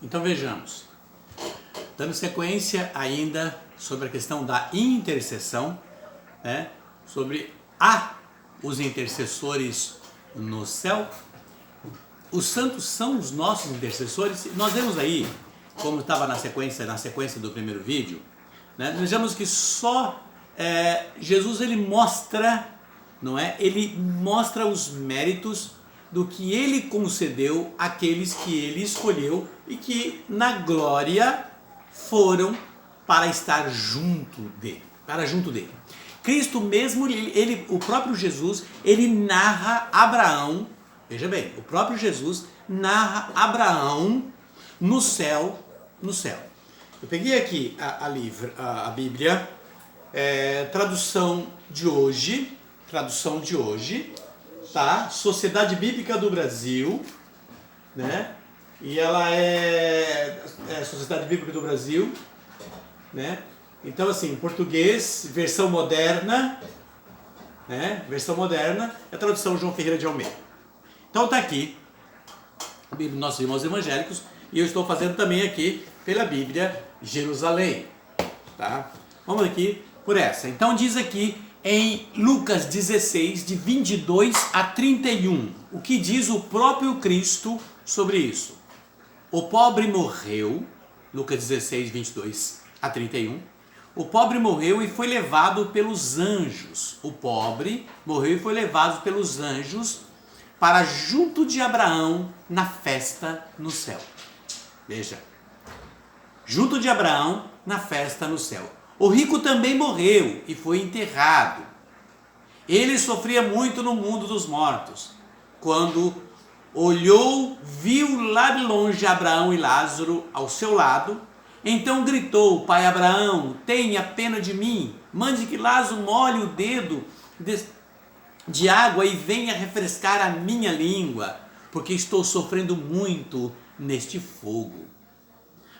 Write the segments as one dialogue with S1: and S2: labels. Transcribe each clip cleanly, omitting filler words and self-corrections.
S1: Então vejamos, dando sequência ainda sobre a questão da intercessão, né? Sobre os intercessores no céu. Os santos são os nossos intercessores. Nós vemos aí, como estava na sequência do primeiro vídeo, né? Vejamos que só Jesus ele mostra, não é? Ele mostra os méritos do que ele concedeu àqueles que ele escolheu e que na glória foram para estar junto dele, Cristo mesmo, o próprio Jesus, ele narra Abraão, veja bem, o próprio Jesus narra Abraão no céu. Eu peguei aqui a Bíblia, tradução de hoje, tá? Sociedade Bíblica do Brasil, né? E ela é Sociedade Bíblica do Brasil, né? Então assim, em português, versão moderna, né? Versão moderna, é a tradução João Ferreira de Almeida. Então tá aqui a Bíblia dos nossos irmãos evangélicos e eu estou fazendo também aqui pela Bíblia Jerusalém, tá? Vamos aqui por essa. Então diz aqui em Lucas 16, de 22 a 31, o que diz o próprio Cristo sobre isso. O pobre morreu, Lucas 16, 22 a 31, o pobre morreu e foi levado pelos anjos. O pobre morreu e foi levado pelos anjos para junto de Abraão na festa no céu. Veja, junto de Abraão na festa no céu. O rico também morreu e foi enterrado. Ele sofria muito no mundo dos mortos. Quando olhou, viu lá de longe Abraão e Lázaro ao seu lado. Então gritou: Pai Abraão, tenha pena de mim. Mande que Lázaro molhe o dedo de água e venha refrescar a minha língua, porque estou sofrendo muito neste fogo.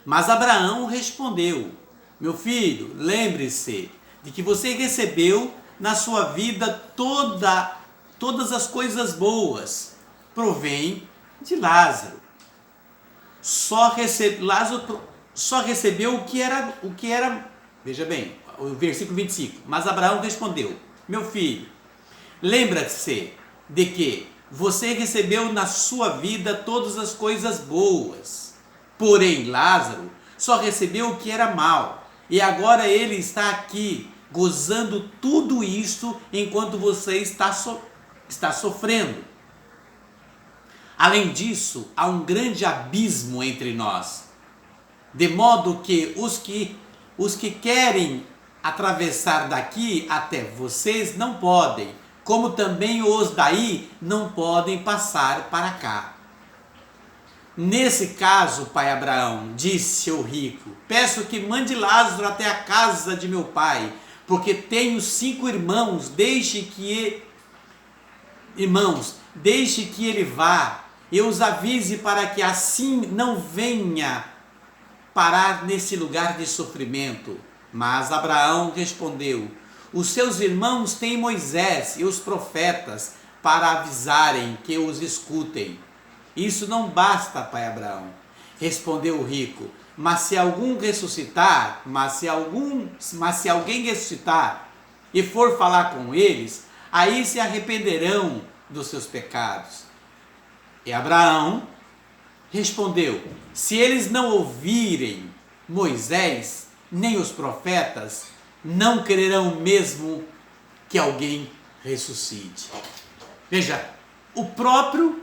S1: Mas Abraão respondeu: Meu filho, lembre-se de que você recebeu na sua vida todas as coisas boas. Provém de Lázaro. Lázaro só recebeu o que era. Veja bem, o versículo 25. Mas Abraão respondeu: Meu filho, lembra-se de que você recebeu na sua vida todas as coisas boas. Porém, Lázaro só recebeu o que era mal. E agora ele está aqui, gozando tudo isto, enquanto você está sofrendo. Além disso, há um grande abismo entre nós, de modo que os que querem atravessar daqui até vocês não podem, como também os daí não podem passar para cá. Nesse caso, pai Abraão, disse o rico, peço que mande Lázaro até a casa de meu pai, porque tenho 5 irmãos, deixe que ele vá, e os avise para que assim não venha parar nesse lugar de sofrimento. Mas Abraão respondeu: os seus irmãos têm Moisés e os profetas para avisarem que os escutem. Isso não basta, pai Abraão, respondeu o rico, mas se alguém ressuscitar e for falar com eles, aí se arrependerão dos seus pecados. E Abraão respondeu: se eles não ouvirem Moisés nem os profetas, não crerão mesmo que alguém ressuscite. Veja, o próprio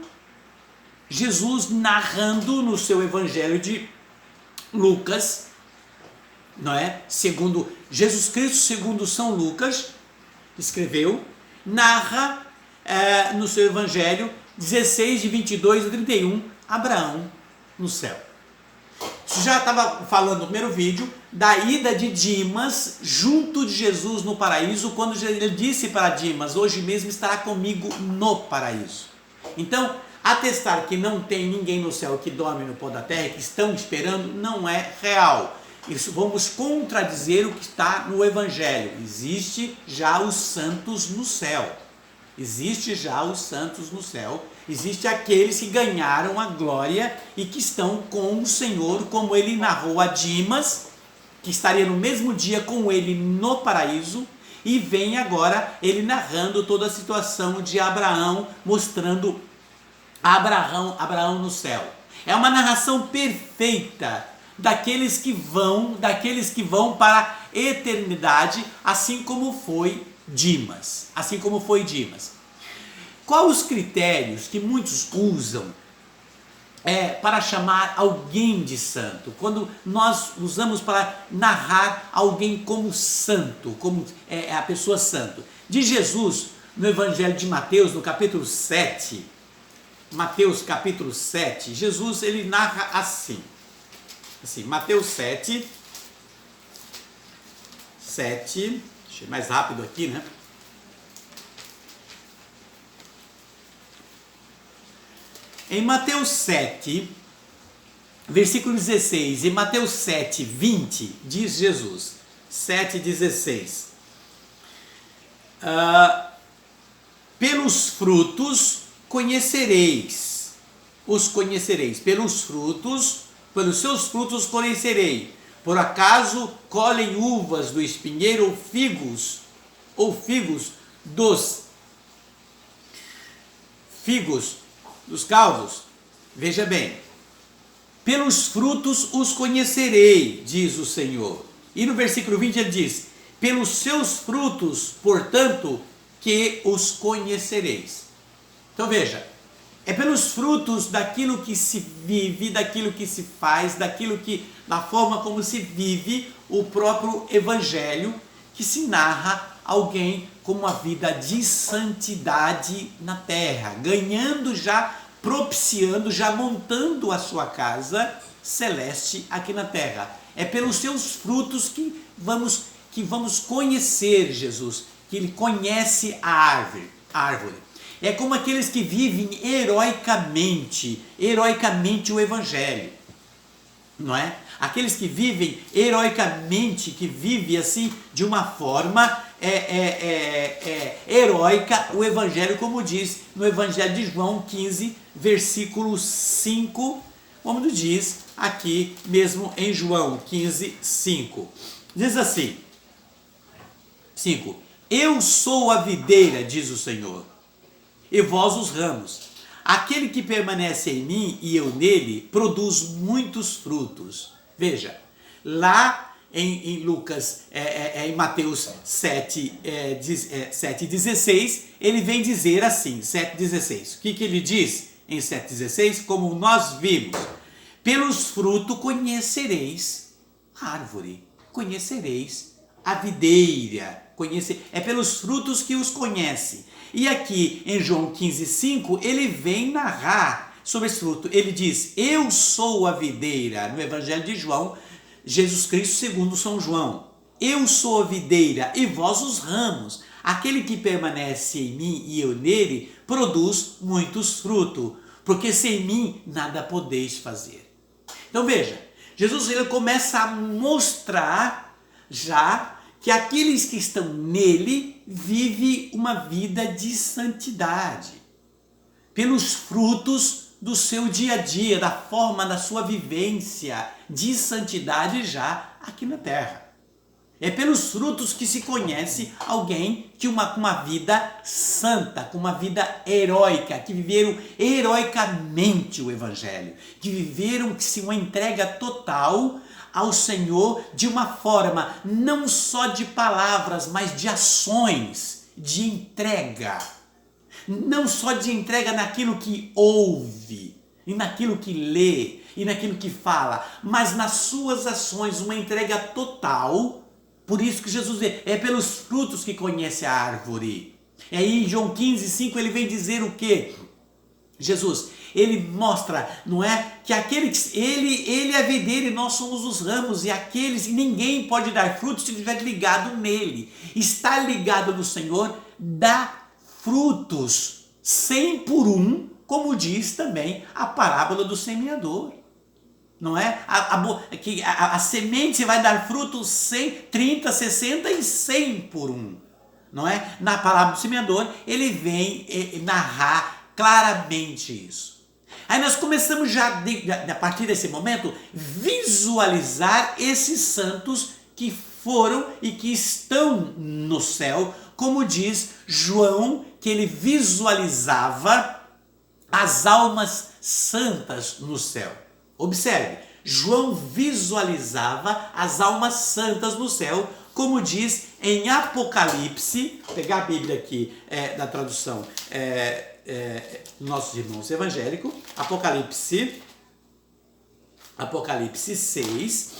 S1: Jesus narrando no seu evangelho de Lucas, não é? Segundo Jesus Cristo, segundo São Lucas, escreveu, narra no seu evangelho 16, de 22 a 31, Abraão no céu. Isso já estava falando no primeiro vídeo da ida de Dimas junto de Jesus no paraíso, quando ele disse para Dimas: hoje mesmo estará comigo no paraíso. Então, atestar que não tem ninguém no céu que dorme no pó da terra, que estão esperando, não é real. Isso vamos contradizer o que está no evangelho. Existe já os santos no céu.
S2: Existem aqueles que ganharam a glória e que estão com o Senhor, como ele narrou a Dimas, que estaria no mesmo dia com ele no paraíso, e vem agora ele narrando toda a situação de Abraão, mostrando Abraão no céu. É uma narração perfeita daqueles que vão para a eternidade, assim como foi Dimas. Quais os critérios que muitos usam para chamar alguém de santo? Quando nós usamos para narrar alguém como santo, como a pessoa santo. De Jesus, no Evangelho de Mateus, no capítulo 7, Mateus capítulo 7, Jesus ele narra assim, Mateus 7, deixa eu ir mais rápido aqui, né? Em Mateus 7, versículo 16, e Mateus 7, 20, diz Jesus, 7, 16, pelos frutos conhecereis, pelos seus frutos conhecerei. Por acaso colhem uvas do espinheiro ou figos dos caudos? Veja bem, pelos frutos os conhecerei, diz o Senhor. E no versículo 20 ele diz, pelos seus frutos, portanto, que os conhecereis. Então veja, é pelos frutos daquilo que se vive, daquilo que se faz, da forma como se vive o próprio Evangelho, que se narra alguém com uma vida de santidade na terra, ganhando já, propiciando, já montando a sua casa celeste aqui na terra. É pelos seus frutos que vamos conhecer Jesus, que ele conhece a árvore. É como aqueles que vivem heroicamente o Evangelho, não é? Aqueles que vivem heroicamente, que vivem assim de uma forma heróica o Evangelho, como diz no Evangelho de João 15, versículo 5, como diz aqui mesmo em João 15, 5. Diz assim, 5, eu sou a videira, diz o Senhor, e vós os ramos. Aquele que permanece em mim e eu nele, produz muitos frutos. Veja, lá em Lucas, em Mateus 7,16, ele vem dizer assim, 7,16. O que ele diz em 7,16? Como nós vimos, pelos frutos conhecereis a árvore, conhecereis a videira, é pelos frutos que os conhece. E aqui em João 15,5, ele vem narrar sobre esse fruto. Ele diz, eu sou a videira. No Evangelho de João, Jesus Cristo segundo São João. Eu sou a videira e vós os ramos. Aquele que permanece em mim e eu nele, produz muitos frutos. Porque sem mim nada podeis fazer. Então veja, Jesus ele começa a mostrar já que aqueles que estão nele vivem uma vida de santidade, pelos frutos do seu dia a dia, da forma da sua vivência de santidade já aqui na terra. É pelos frutos que se conhece alguém que com uma vida santa, com uma vida heróica, que viveram heroicamente o Evangelho, que viveram uma entrega total ao Senhor de uma forma não só de palavras, mas de ações, de entrega. Não só de entrega naquilo que ouve, e naquilo que lê, e naquilo que fala, mas nas suas ações, uma entrega total. Por isso que Jesus diz, é pelos frutos que conhece a árvore. E aí em João 15,5 ele vem dizer o quê? Jesus, ele mostra, não é? Que ele é a videira e nós somos os ramos, e ninguém pode dar frutos se estiver ligado nele. Estar ligado no Senhor dá frutos, 100 por um, como diz também a parábola do semeador. Não é? A semente vai dar frutos 100, 30, 60 e 100 por um. Não é? Na parábola do semeador, ele vem narrar claramente isso. Aí nós começamos já, a partir desse momento, visualizar esses santos que foram e que estão no céu, como diz João, que ele visualizava as almas santas no céu. Observe, João visualizava as almas santas no céu, como diz em Apocalipse, vou pegar a Bíblia aqui da tradução nossos irmãos evangélicos, Apocalipse 6,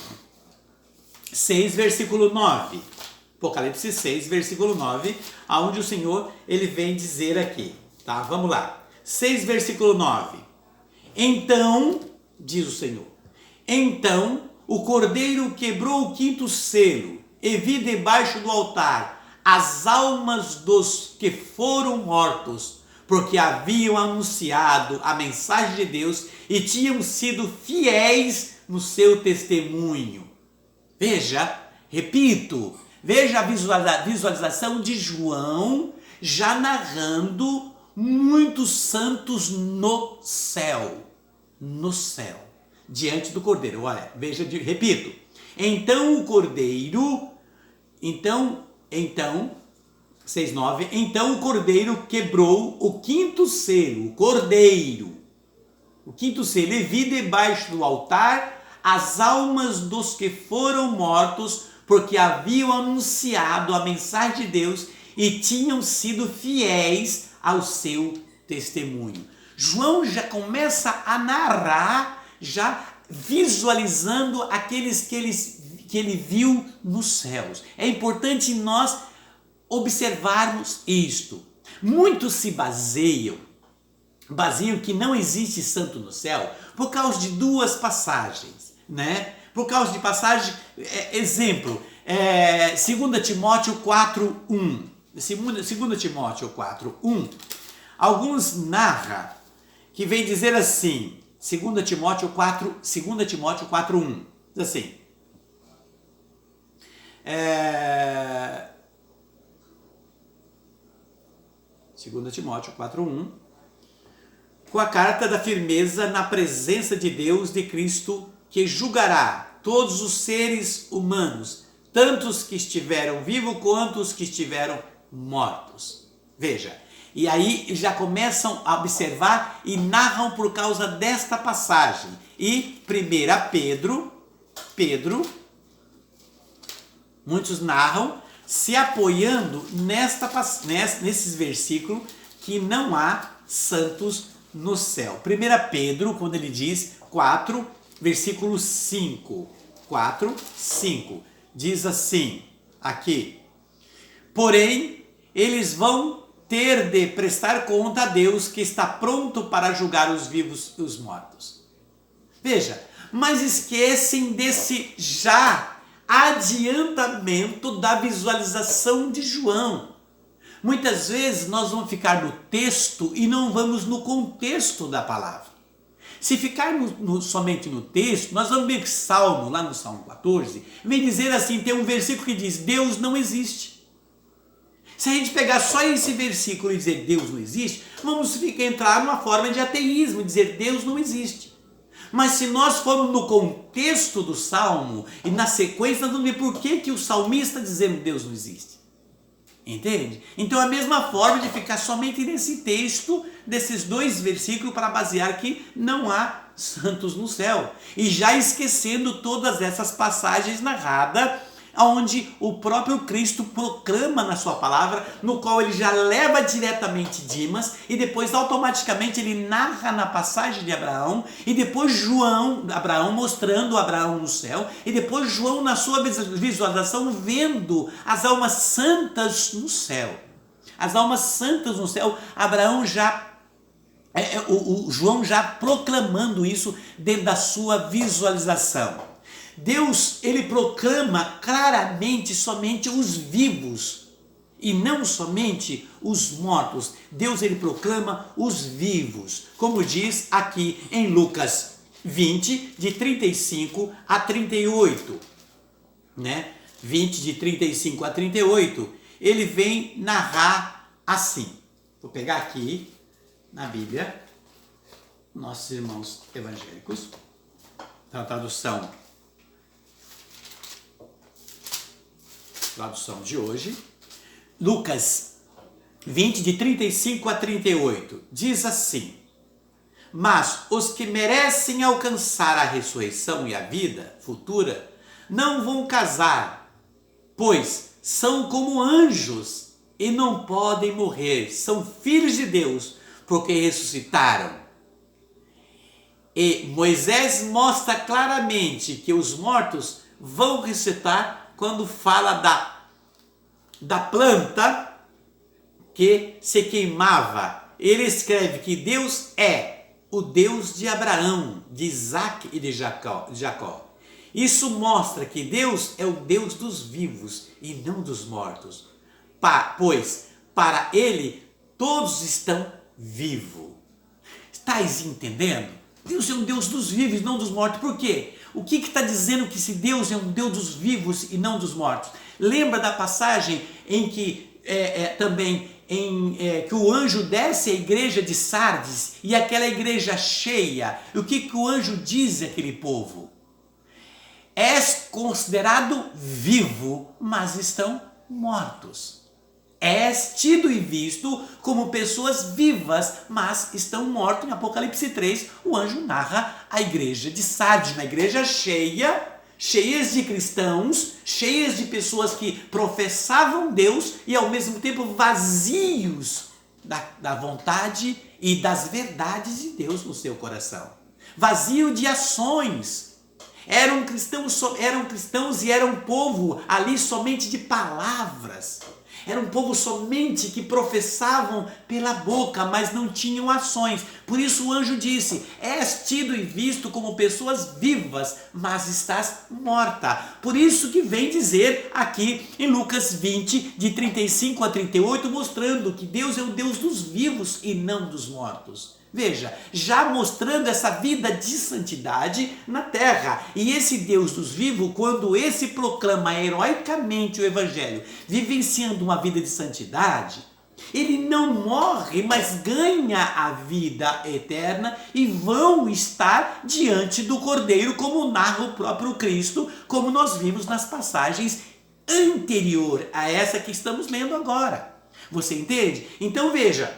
S2: versículo 9. Apocalipse 6, versículo 9, aonde o Senhor, ele vem dizer aqui, tá? Vamos lá. 6, versículo 9. Então, diz o Senhor, então o cordeiro quebrou o quinto selo e vi debaixo do altar as almas dos que foram mortos, porque haviam anunciado a mensagem de Deus e tinham sido fiéis no seu testemunho. Veja, repito, veja a visualização de João já narrando muitos santos no céu, diante do Cordeiro. Olha, veja, repito. Então o Cordeiro, então 6:9, então o Cordeiro quebrou o quinto selo, o quinto selo, e vi debaixo do altar as almas dos que foram mortos, porque haviam anunciado a mensagem de Deus e tinham sido fiéis ao seu testemunho. João já começa a narrar, já visualizando aqueles que ele viu nos céus. É importante nós observarmos isto. Muitos se baseiam que não existe santo no céu por causa de duas passagens, né? Por causa de passagem, exemplo, 2 Timóteo 4:1. 2 Timóteo 4:1. Alguns narram que vem dizer assim, 2 Timóteo 4:1. Diz assim: Segunda Timóteo 4:1, com a carta da firmeza na presença de Deus de Cristo, que julgará todos os seres humanos, tanto os que estiveram vivos quanto os que estiveram mortos. Veja, e aí já começam a observar e narram por causa desta passagem. E 1 Pedro, muitos narram se apoiando nesses versículos que não há santos no céu. 1 Pedro, quando ele diz 4, versículo 5. 4:5 diz assim, aqui: porém, eles vão ter de prestar conta a Deus, que está pronto para julgar os vivos e os mortos. Veja, mas esquecem desse já adiantamento da visualização de João. Muitas vezes nós vamos ficar no texto e não vamos no contexto da palavra. Se ficarmos somente no texto, nós vamos ver que lá no Salmo 14, vem dizer assim, tem um versículo que diz, Deus não existe. Se a gente pegar só esse versículo e dizer Deus não existe, vamos entrar numa forma de ateísmo, dizer Deus não existe. Mas se nós formos no contexto do Salmo e na sequência, nós vamos ver por que o salmista está dizendo Deus não existe. Entende? Então é a mesma forma de ficar somente nesse texto, desses dois versículos, para basear que não há santos no céu. E já esquecendo todas essas passagens narradas, onde o próprio Cristo proclama na sua palavra, no qual ele já leva diretamente Dimas, e depois automaticamente ele narra na passagem de Abraão, e depois Abraão mostrando Abraão no céu, e depois João na sua visualização vendo as almas santas no céu. As almas santas no céu, Abraão já João já proclamando isso dentro da sua visualização. Deus, ele proclama claramente somente os vivos e não somente os mortos. Deus, ele proclama os vivos, como diz aqui em Lucas 20, de 35 a 38, né? 20, de 35 a 38, ele vem narrar assim. Vou pegar aqui na Bíblia, nossos irmãos evangélicos, na tradução de hoje, Lucas 20, de 35 a 38, diz assim: mas os que merecem alcançar a ressurreição e a vida futura não vão casar, pois são como anjos e não podem morrer, são filhos de Deus, porque ressuscitaram. E Moisés mostra claramente que os mortos vão ressuscitar quando fala da planta que se queimava. Ele escreve que Deus é o Deus de Abraão, de Isaac e de Jacó. Isso mostra que Deus é o Deus dos vivos e não dos mortos, pois para ele todos estão vivos. Estás entendendo? Deus é um Deus dos vivos e não dos mortos. Por quê? O que está dizendo que se Deus é um Deus dos vivos e não dos mortos? Lembra da passagem em que que o anjo desce à igreja de Sardes e aquela igreja cheia? E o que o anjo diz àquele povo? És considerado vivo, mas estão mortos. És tido e visto como pessoas vivas, mas estão mortos. Em Apocalipse 3, o anjo narra a igreja de Sardes, uma igreja cheias de cristãos, cheias de pessoas que professavam Deus e ao mesmo tempo vazios da vontade e das verdades de Deus no seu coração. Vazio de ações. Eram cristãos e eram um povo ali somente de palavras. Era um povo somente que professavam pela boca, mas não tinham ações. Por isso o anjo disse: és tido e visto como pessoas vivas, mas estás morta. Por isso que vem dizer aqui em Lucas 20, de 35 a 38, mostrando que Deus é o Deus dos vivos e não dos mortos. Veja, já mostrando essa vida de santidade na terra. E esse Deus dos vivos, quando esse proclama heroicamente o evangelho, vivenciando uma vida de santidade, ele não morre, mas ganha a vida eterna e vão estar diante do Cordeiro, como narra o próprio Cristo, como nós vimos nas passagens anterior a essa que estamos lendo agora. Você entende? Então veja,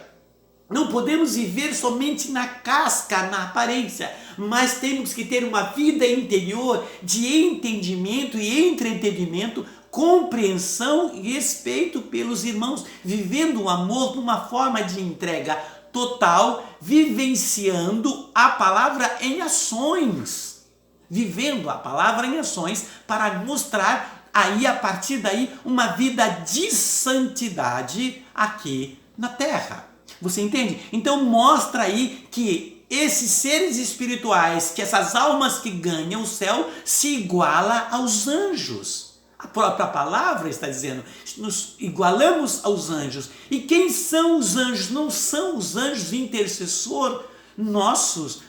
S2: não podemos viver somente na casca, na aparência, mas temos que ter uma vida interior de entendimento e entretenimento, compreensão e respeito pelos irmãos, vivendo o amor numa forma de entrega total, vivenciando a palavra em ações. Vivendo a palavra em ações para mostrar aí, a partir daí, uma vida de santidade aqui na terra. Você entende? Então mostra aí que esses seres espirituais, que essas almas que ganham o céu, se iguala aos anjos. A própria palavra está dizendo, nos igualamos aos anjos. E quem são os anjos? Não são os anjos intercessor nossos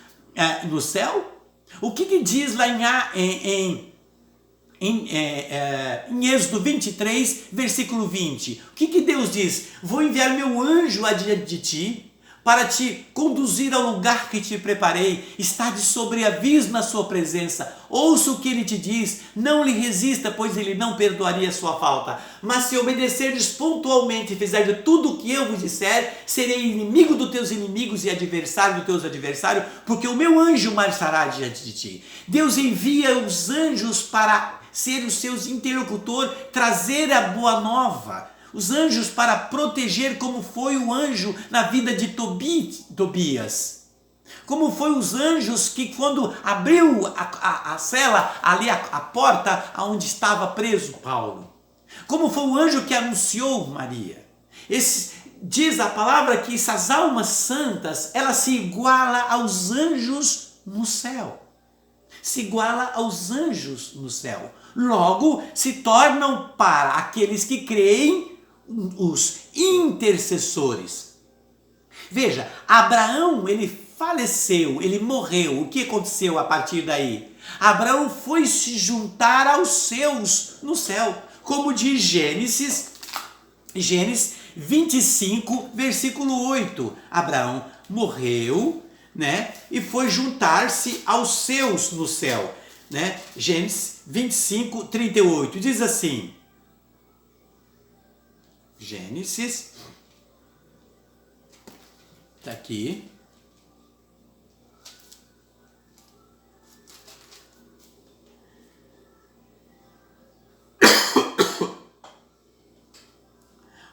S2: no céu? O que diz lá em Êxodo 23, versículo 20. O que Deus diz? Vou enviar meu anjo adiante de ti, para te conduzir ao lugar que te preparei. Está de sobreaviso na sua presença. Ouça o que ele te diz, não lhe resista, pois ele não perdoaria a sua falta. Mas se obedecerdes pontualmente e fizer tudo o que eu vos disser, serei inimigo dos teus inimigos e adversário dos teus adversários, porque o meu anjo marchará diante de ti. Deus envia os anjos para ser os seus interlocutores, trazer a boa nova. Os anjos para proteger, como foi o anjo na vida de Tobias. Como foi os anjos que quando abriu a cela, ali a porta onde estava preso Paulo. Como foi o anjo que anunciou Maria. Diz a palavra que essas almas santas, elas se igualam aos anjos no céu. Se iguala aos anjos no céu. Logo, se tornam para aqueles que creem os intercessores. Veja, Abraão, ele faleceu, ele morreu. O que aconteceu a partir daí? Abraão foi se juntar aos seus no céu, como diz Gênesis 25, versículo 8. Abraão morreu, né? E foi juntar-se aos seus no céu, né? Gênesis 25, 38. Diz assim. Gênesis. Está aqui.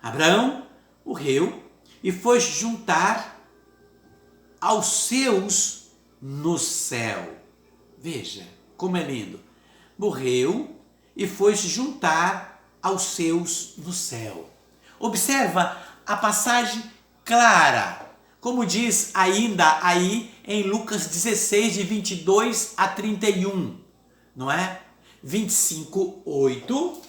S2: Abraão morreu e foi juntar aos seus no céu. Veja como é lindo. Morreu e foi se juntar aos seus no céu. Observa a passagem clara, como diz ainda aí em Lucas 16, de 22 a 31, não é? 25, 8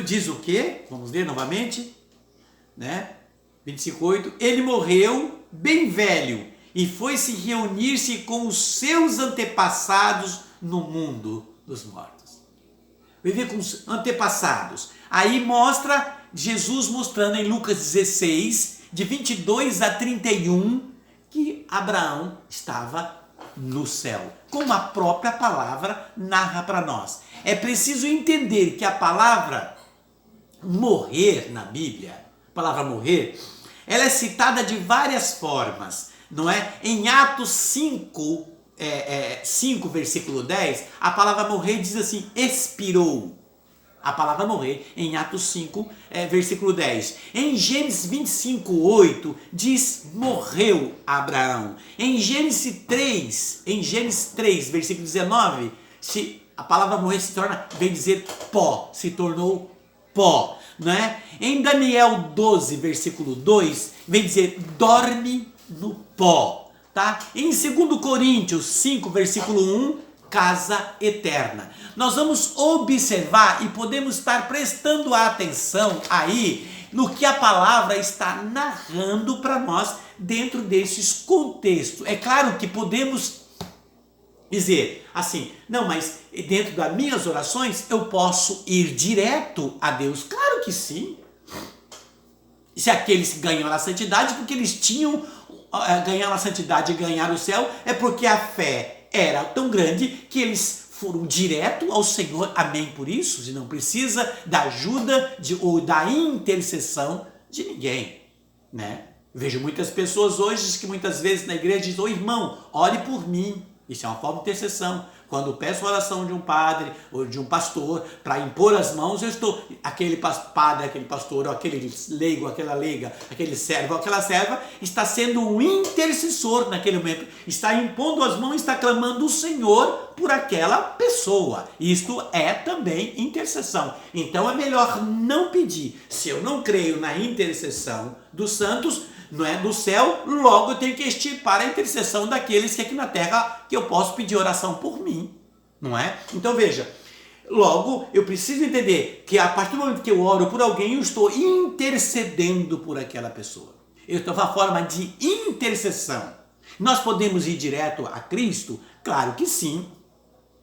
S2: diz o quê? Vamos ler novamente, né? 25:8, ele morreu bem velho e foi se reunir-se com os seus antepassados no mundo dos mortos. Viver com os antepassados. Aí mostra Jesus mostrando em Lucas 16, de 22 a 31, que Abraão estava no céu, como a própria palavra narra para nós. É preciso entender que a palavra morrer na Bíblia, a palavra morrer, ela é citada de várias formas, não é? Em Atos 5, 5, versículo 10, a palavra morrer diz assim, expirou. A palavra morrer, em Atos 5, versículo 10. Em Gênesis 25, 8, diz morreu Abraão. Em Gênesis 3, versículo 19, a palavra morrer vem dizer pó, se tornou pó. Né? Em Daniel 12, versículo 2, vem dizer dorme no pó. Tá? Em 2 Coríntios 5, versículo 1, casa eterna. Nós vamos observar e podemos estar prestando atenção aí no que a palavra está narrando para nós dentro desses contextos. É claro que podemos dizer assim, não, mas dentro das minhas orações eu posso ir direto a Deus. Claro que sim. Se aqueles ganham a santidade, porque eles tinham ganhar a santidade e ganhar o céu, é porque a fé era tão grande que eles foram direto ao Senhor, amém por isso, e não precisa da ajuda ou da intercessão de ninguém, né? Vejo muitas pessoas hoje que muitas vezes na igreja dizem, ô irmão, ore por mim. Isso é uma forma de intercessão. Quando eu peço a oração de um padre ou de um pastor para impor as mãos, eu estou, aquele padre, aquele pastor, ou aquele leigo, aquela leiga, aquele servo, aquela serva, está sendo um intercessor naquele momento, está impondo as mãos, está clamando o Senhor por aquela pessoa. Isto é também intercessão. Então é melhor não pedir. Se eu não creio na intercessão dos santos, não é do céu, logo eu tenho que extirpar a intercessão daqueles que aqui na terra que eu posso pedir oração por mim, não é? Então veja, logo eu preciso entender que a partir do momento que eu oro por alguém, eu estou intercedendo por aquela pessoa. Eu estou na forma de intercessão. Nós podemos ir direto a Cristo? Claro que sim,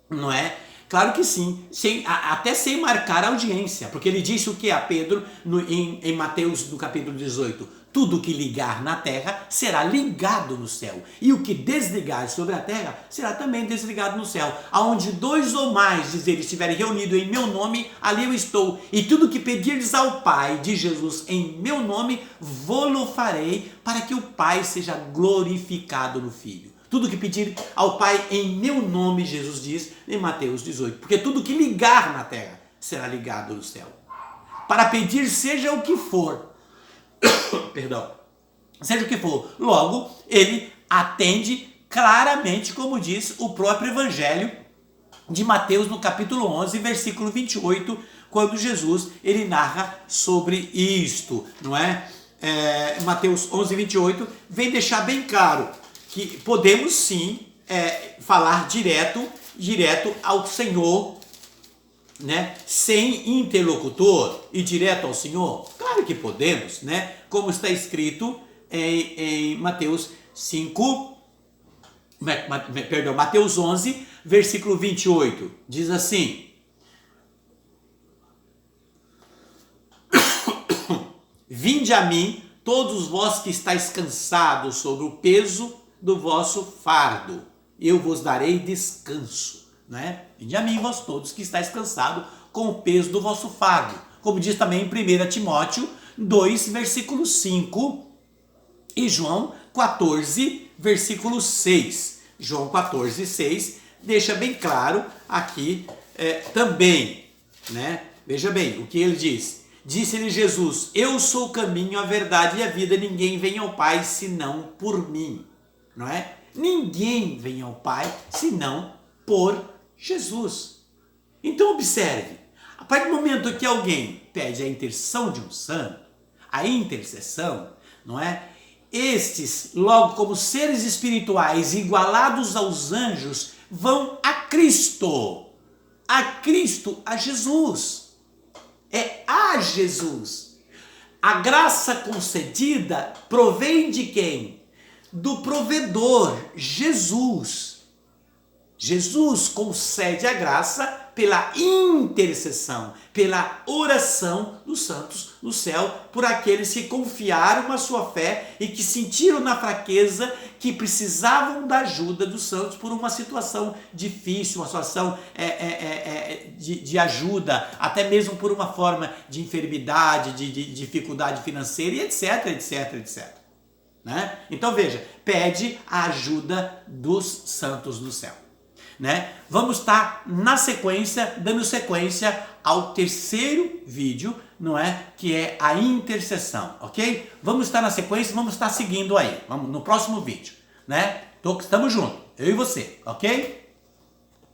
S2: não é? Claro que sim, até sem marcar a audiência, porque ele disse o que a Pedro em Mateus no capítulo 18, tudo que ligar na terra será ligado no céu, e o que desligar sobre a terra será também desligado no céu. Aonde 2 ou mais, diz ele, estiverem reunidos em meu nome, ali eu estou, e tudo que pedirdes ao Pai de Jesus em meu nome, vô-lo farei, para que o Pai seja glorificado no Filho. Tudo que pedir ao Pai em meu nome, Jesus diz em Mateus 18. Porque tudo que ligar na terra será ligado no céu. Para pedir seja o que for. Perdão. Seja o que for. Logo, ele atende claramente, como diz o próprio Evangelho de Mateus no capítulo 11, versículo 28, quando Jesus ele narra sobre isto, não é? Mateus 11, 28 vem deixar bem claro que podemos sim falar direto ao Senhor, né? Sem interlocutor e direto ao Senhor. Claro que podemos, né? Como está escrito em Mateus 5, Mateus 11, versículo 28. Diz assim: Vinde a mim todos vós que estáis cansados sobre o peso do vosso fardo, eu vos darei descanso, né? Vinde a mim, vós todos que estáis cansados com o peso do vosso fardo. Como diz também em 1 Timóteo 2, versículo 5 e João 14, versículo 6. João 14, 6 deixa bem claro aqui também, né? Veja bem o que ele diz. Disse-lhe Jesus, eu sou o caminho, a verdade e a vida, ninguém vem ao Pai senão por mim, não é? Ninguém vem ao Pai senão por Jesus. Então observe, a partir do momento que alguém pede a intercessão de um santo, a intercessão, não é? Estes, logo como seres espirituais igualados aos anjos, vão a Cristo, a Jesus. É a Jesus. A graça concedida provém de quem? Do provedor, Jesus. Jesus concede a graça pela intercessão, pela oração dos santos no céu, por aqueles que confiaram a sua fé e que sentiram na fraqueza que precisavam da ajuda dos santos por uma situação difícil, uma situação de ajuda, até mesmo por uma forma de enfermidade, de dificuldade financeira, e etc, etc, etc. Né? Então veja, pede a ajuda dos santos no céu. Né? Vamos estar na sequência, dando sequência ao terceiro vídeo, não é? Que é a intercessão, ok? Vamos estar na sequência, vamos estar seguindo aí, vamos no próximo vídeo, né? Estamos juntos, eu e você, ok?